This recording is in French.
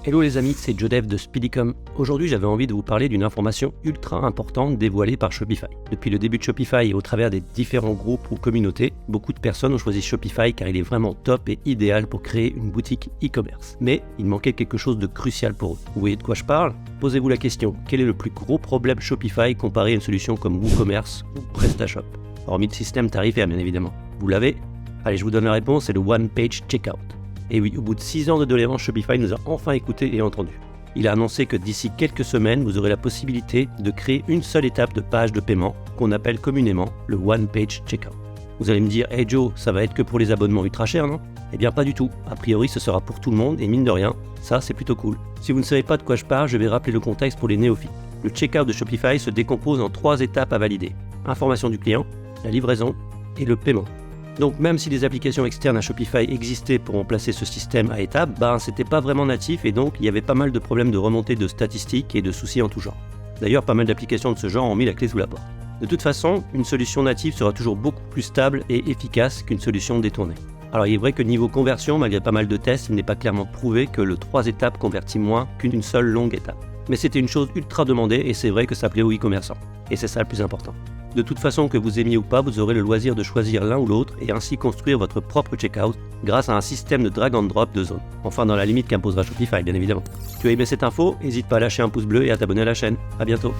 Hello les amis, c'est Jodev de Speedicom. Aujourd'hui, j'avais envie de vous parler d'une information ultra importante dévoilée par Shopify. Depuis le début de Shopify et au travers des différents groupes ou communautés, beaucoup de personnes ont choisi Shopify car il est vraiment top et idéal pour créer une boutique e-commerce. Mais il manquait quelque chose de crucial pour eux. Vous voyez de quoi je parle ? Posez-vous la question, quel est le plus gros problème Shopify comparé à une solution comme WooCommerce ou PrestaShop ? Hormis le système tarifaire bien évidemment. Vous l'avez ? Allez, je vous donne la réponse, c'est le One Page Checkout. Et oui, au bout de 6 ans de doléances, Shopify nous a enfin écoutés et entendus. Il a annoncé que d'ici quelques semaines, vous aurez la possibilité de créer une seule étape de page de paiement qu'on appelle communément le One Page Checkout. Vous allez me dire, hey Joe, ça va être que pour les abonnements ultra chers, non ? Eh bien pas du tout. A priori, ce sera pour tout le monde et mine de rien, ça c'est plutôt cool. Si vous ne savez pas de quoi je parle, je vais rappeler le contexte pour les néophytes. Le checkout de Shopify se décompose en 3 étapes à valider. Information du client, la livraison et le paiement. Donc même si des applications externes à Shopify existaient pour remplacer ce système à étapes, c'était pas vraiment natif et donc il y avait pas mal de problèmes de remontée de statistiques et de soucis en tout genre. D'ailleurs, pas mal d'applications de ce genre ont mis la clé sous la porte. De toute façon, une solution native sera toujours beaucoup plus stable et efficace qu'une solution détournée. Alors il est vrai que niveau conversion, malgré pas mal de tests, il n'est pas clairement prouvé que le 3 étapes convertit moins qu'une seule longue étape. Mais c'était une chose ultra demandée et c'est vrai que ça plaît aux e-commerçants. Et c'est ça le plus important. De toute façon, que vous aimiez ou pas, vous aurez le loisir de choisir l'un ou l'autre et ainsi construire votre propre checkout grâce à un système de drag and drop de zone. Enfin, dans la limite qu'imposera Shopify, bien évidemment. Si tu as aimé cette info, n'hésite pas à lâcher un pouce bleu et à t'abonner à la chaîne. À bientôt.